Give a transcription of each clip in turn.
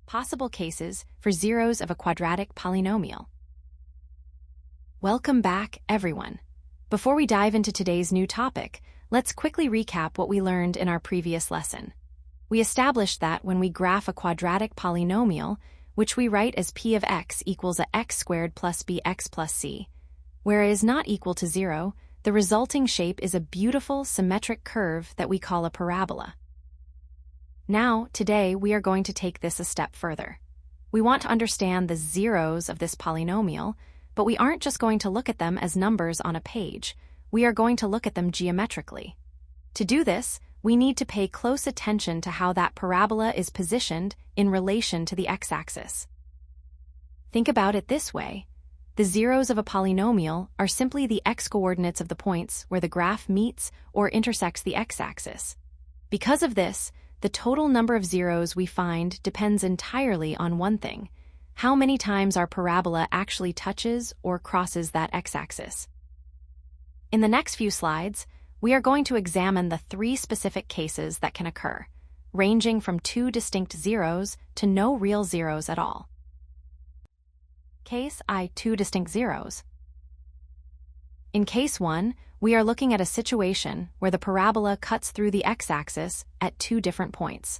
Possible cases for zeros of a quadratic polynomial. Welcome back, everyone. Before we dive into today's new topic, let's quickly recap what we learned in our previous lesson. We established that when we graph a quadratic polynomial, which we write as p of x equals a x squared plus bx plus c, where a is not equal to 0, the resulting shape is a beautiful symmetric curve that we call a parabola. Now, today, we are going to take this a step further. We want to understand the zeros of this polynomial, but we aren't just going to look at them as numbers on a page. We are going to look at them geometrically. To do this, we need to pay close attention to how that parabola is positioned in relation to the x-axis. Think about it this way. The zeros of a polynomial are simply the x-coordinates of the points where the graph meets or intersects the x-axis. Because of this, the total number of zeros we find depends entirely on one thing: how many times our parabola actually touches or crosses that x-axis. In the next few slides, we are going to examine the 3 specific cases that can occur, ranging from 2 distinct zeros to no real zeros at all. Case I: 2 distinct zeros. In case 1, we are looking at a situation where the parabola cuts through the x-axis at 2 different points.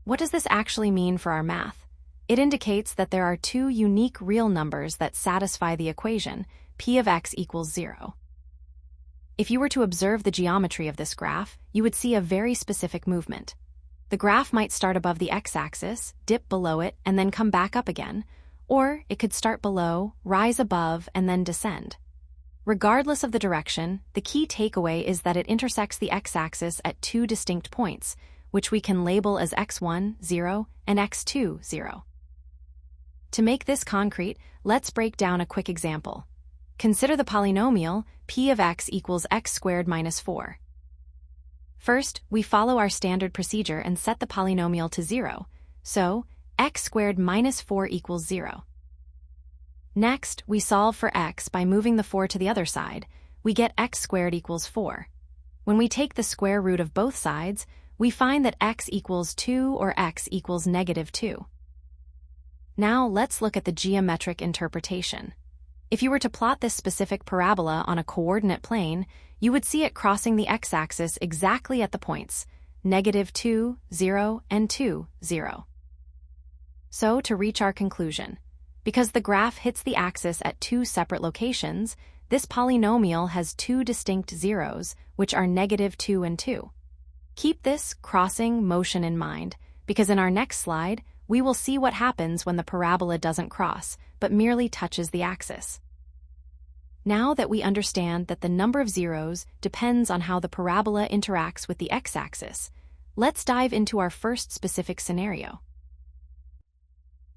What does this actually mean for our math? It indicates that there are 2 unique real numbers that satisfy the equation p of x equals 0. If you were to observe the geometry of this graph, you would see a very specific movement. The graph might start above the x-axis, dip below it, and then come back up again, or it could start below, rise above, and then descend. Regardless of the direction, the key takeaway is that it intersects the x-axis at 2 distinct points, which we can label as x1, 0, and x2, 0. To make this concrete, let's break down a quick example. Consider the polynomial p of x equals x squared minus 4. First, we follow our standard procedure and set the polynomial to 0, so x squared minus 4 equals 0. Next, we solve for x by moving the 4 to the other side. We get x squared equals 4. When we take the square root of both sides, we find that x equals 2 or x equals negative 2. Now let's look at the geometric interpretation. If you were to plot this specific parabola on a coordinate plane, you would see it crossing the x-axis exactly at the points negative 2, 0, and 2, 0. So, to reach our conclusion, because the graph hits the axis at 2 separate locations, this polynomial has 2 distinct zeros, which are negative 2 and 2. Keep this crossing motion in mind, because in our next slide, we will see what happens when the parabola doesn't cross, but merely touches the axis. Now that we understand that the number of zeros depends on how the parabola interacts with the x-axis, let's dive into our first specific scenario.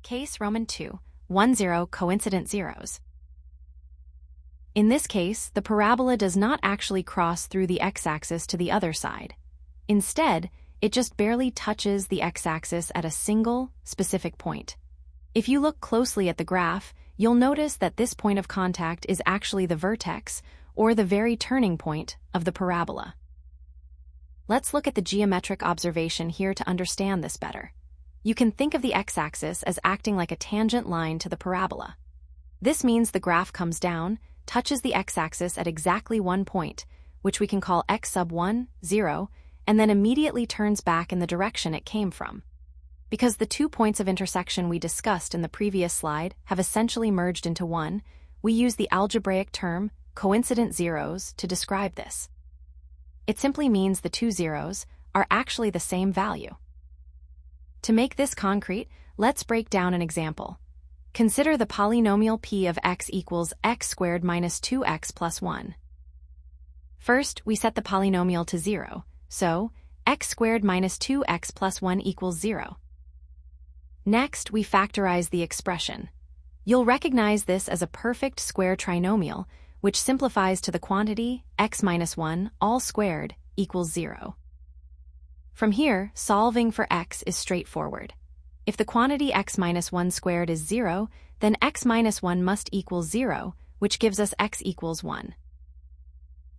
Case II: 1, 0 coincident zeros. In this case, the parabola does not actually cross through the x-axis to the other side. Instead, it just barely touches the x-axis at a single, specific point. If you look closely at the graph, you'll notice that this point of contact is actually the vertex, or the very turning point, of the parabola. Let's look at the geometric observation here to understand this better. You can think of the x-axis as acting like a tangent line to the parabola. This means the graph comes down, touches the x-axis at exactly one point, which we can call x sub 1, 0, and then immediately turns back in the direction it came from. Because the 2 points of intersection we discussed in the previous slide have essentially merged into one, we use the algebraic term coincident zeros to describe this. It simply means the 2 zeros are actually the same value. To make this concrete, let's break down an example. Consider the polynomial p of x equals x squared minus 2x plus 1. First, we set the polynomial to 0, so x squared minus 2x plus 1 equals 0. Next, we factorize the expression. You'll recognize this as a perfect square trinomial, which simplifies to the quantity x minus 1 all squared equals 0. From here, solving for x is straightforward. If the quantity x minus 1 squared is 0, then x minus 1 must equal 0, which gives us x equals 1.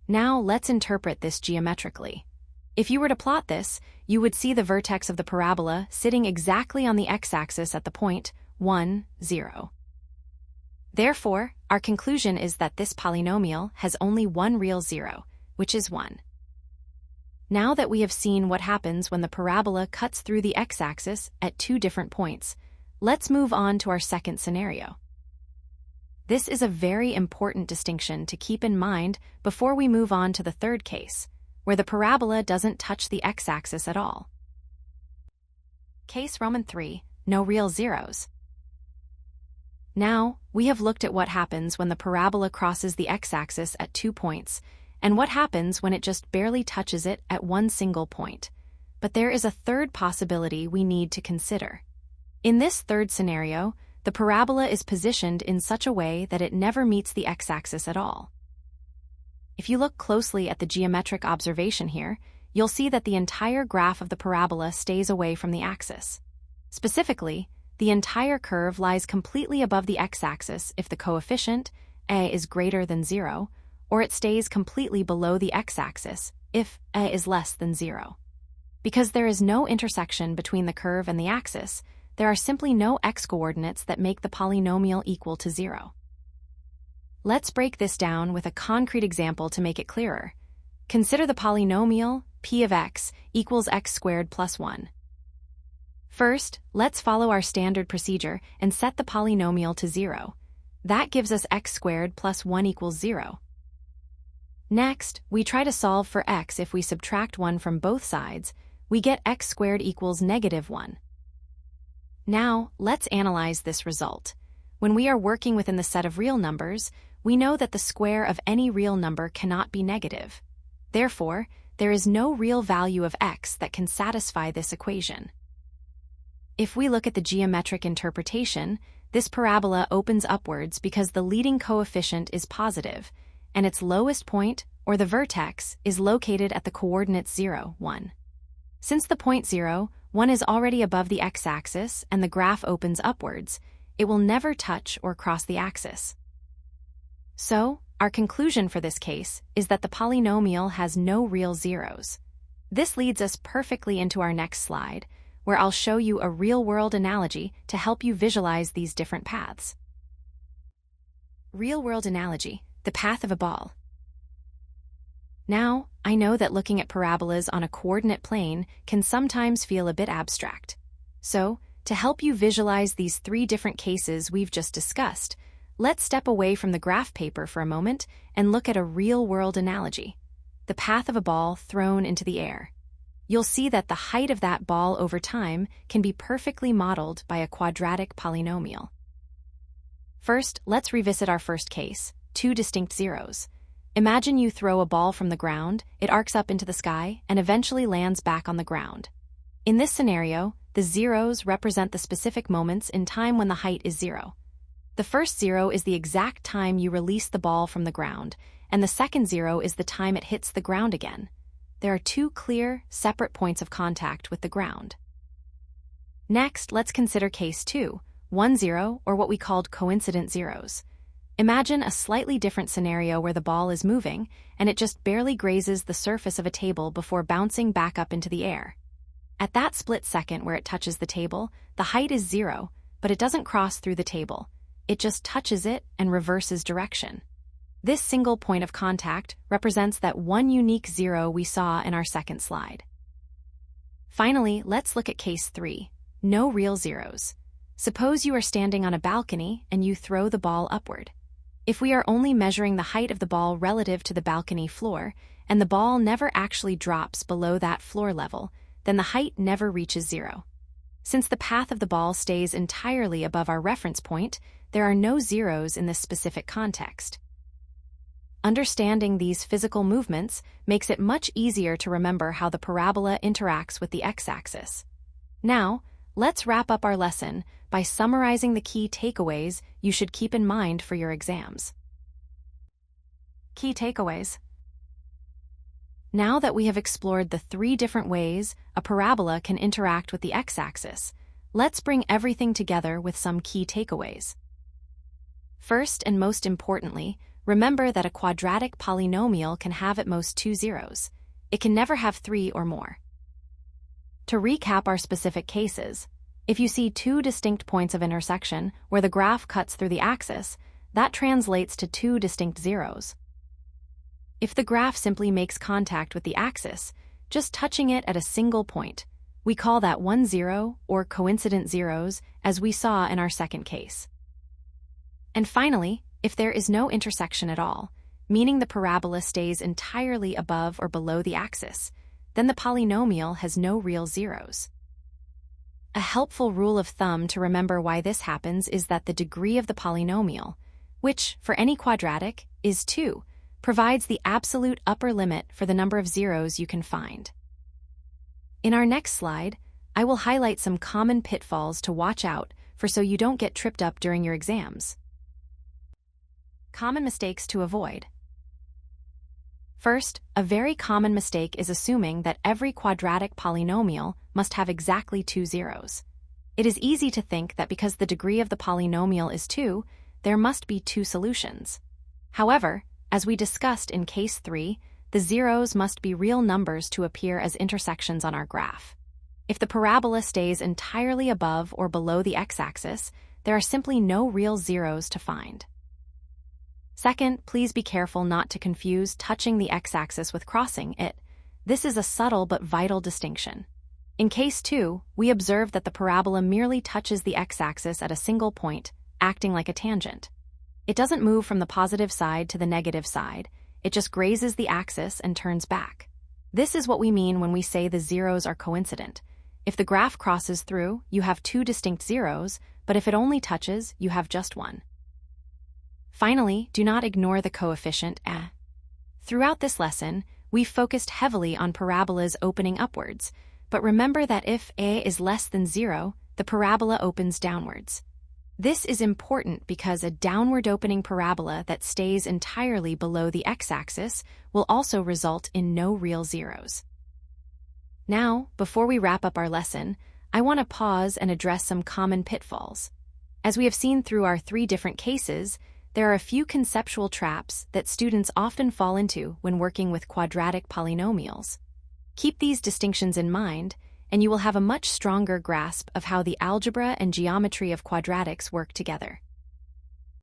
Now let's interpret this geometrically. If you were to plot this, you would see the vertex of the parabola sitting exactly on the x-axis at the point 1, 0. Therefore, our conclusion is that this polynomial has only one real zero, which is 1. Now that we have seen what happens when the parabola cuts through the x-axis at two different points, let's move on to our second scenario. This is a very important distinction to keep in mind before we move on to the third case, where the parabola doesn't touch the x-axis at all. Case Roman 3, no real zeros. Now, we have looked at what happens when the parabola crosses the x-axis at 2 points, and what happens when it just barely touches it at one single point. But there is a third possibility we need to consider. In this third scenario, the parabola is positioned in such a way that it never meets the x-axis at all. If you look closely at the geometric observation here, you'll see that the entire graph of the parabola stays away from the axis. Specifically, the entire curve lies completely above the x-axis if the coefficient, a, is greater than 0, or it stays completely below the x-axis if a is less than 0. Because there is no intersection between the curve and the axis, there are simply no x-coordinates that make the polynomial equal to 0. Let's break this down with a concrete example to make it clearer. Consider the polynomial p of x equals x squared plus 1. First, let's follow our standard procedure and set the polynomial to 0. That gives us x squared plus 1 equals 0. Next, we try to solve for x. If we subtract 1 from both sides, we get x squared equals negative 1. Now, let's analyze this result. When we are working within the set of real numbers, we know that the square of any real number cannot be negative. Therefore, there is no real value of x that can satisfy this equation. If we look at the geometric interpretation, this parabola opens upwards because the leading coefficient is positive, and its lowest point, or the vertex, is located at the coordinates 0, 1. Since the point 0, 1 is already above the x-axis and the graph opens upwards, it will never touch or cross the axis. So, our conclusion for this case is that the polynomial has no real zeros. This leads us perfectly into our next slide, where I'll show you a real-world analogy to help you visualize these different paths. Real-world analogy, the path of a ball. Now, I know that looking at parabolas on a coordinate plane can sometimes feel a bit abstract. So, to help you visualize these three different cases we've just discussed, let's step away from the graph paper for a moment and look at a real-world analogy, the path of a ball thrown into the air. You'll see that the height of that ball over time can be perfectly modeled by a quadratic polynomial. First, let's revisit our first case, two distinct zeros. Imagine you throw a ball from the ground, it arcs up into the sky, and eventually lands back on the ground. In this scenario, the zeros represent the specific moments in time when the height is 0. The first 0 is the exact time you release the ball from the ground, and the second 0 is the time it hits the ground again. There are two clear, separate points of contact with the ground. Next, let's consider case 2, 1, 0, or what we called coincident zeros. Imagine a slightly different scenario where the ball is moving, and it just barely grazes the surface of a table before bouncing back up into the air. At that split second where it touches the table, the height is 0, but it doesn't cross through the table. It just touches it and reverses direction. This single point of contact represents that one unique 0 we saw in our second slide. Finally, let's look at case 3, no real zeros. Suppose you are standing on a balcony and you throw the ball upward. If we are only measuring the height of the ball relative to the balcony floor, and the ball never actually drops below that floor level, then the height never reaches 0. Since the path of the ball stays entirely above our reference point, there are no zeros in this specific context. Understanding these physical movements makes it much easier to remember how the parabola interacts with the x-axis. Now, let's wrap up our lesson by summarizing the key takeaways you should keep in mind for your exams. Key takeaways. Now that we have explored the three different ways a parabola can interact with the x-axis, let's bring everything together with some key takeaways. First and most importantly, remember that a quadratic polynomial can have at most two zeros. It can never have 3 or more. To recap our specific cases, if you see 2 distinct points of intersection where the graph cuts through the axis, that translates to 2 distinct zeros. If the graph simply makes contact with the axis, just touching it at a single point, we call that one zero or coincident zeros, as we saw in our second case. And finally, if there is no intersection at all, meaning the parabola stays entirely above or below the axis, then the polynomial has no real zeros. A helpful rule of thumb to remember why this happens is that the degree of the polynomial, which, for any quadratic, is 2, provides the absolute upper limit for the number of zeros you can find. In our next slide, I will highlight some common pitfalls to watch out for so you don't get tripped up during your exams. Common mistakes to avoid. First, a very common mistake is assuming that every quadratic polynomial must have exactly 2 zeros. It is easy to think that because the degree of the polynomial is 2, there must be 2 solutions. However, as we discussed in case 3, the zeros must be real numbers to appear as intersections on our graph. If the parabola stays entirely above or below the x-axis, there are simply no real zeros to find. Second, please be careful not to confuse touching the x-axis with crossing it. This is a subtle but vital distinction. In case 2, we observe that the parabola merely touches the x-axis at a single point, acting like a tangent. It doesn't move from the positive side to the negative side, it just grazes the axis and turns back. This is what we mean when we say the zeros are coincident. If the graph crosses through, you have 2 distinct zeros, but if it only touches, you have just 1. Finally, do not ignore the coefficient a. Throughout this lesson, we've focused heavily on parabolas opening upwards, but remember that if a is less than 0, the parabola opens downwards. This is important because a downward opening parabola that stays entirely below the x-axis will also result in no real zeros. Now, before we wrap up our lesson, I want to pause and address some common pitfalls. As we have seen through our 3 different cases, there are a few conceptual traps that students often fall into when working with quadratic polynomials. Keep these distinctions in mind, and you will have a much stronger grasp of how the algebra and geometry of quadratics work together.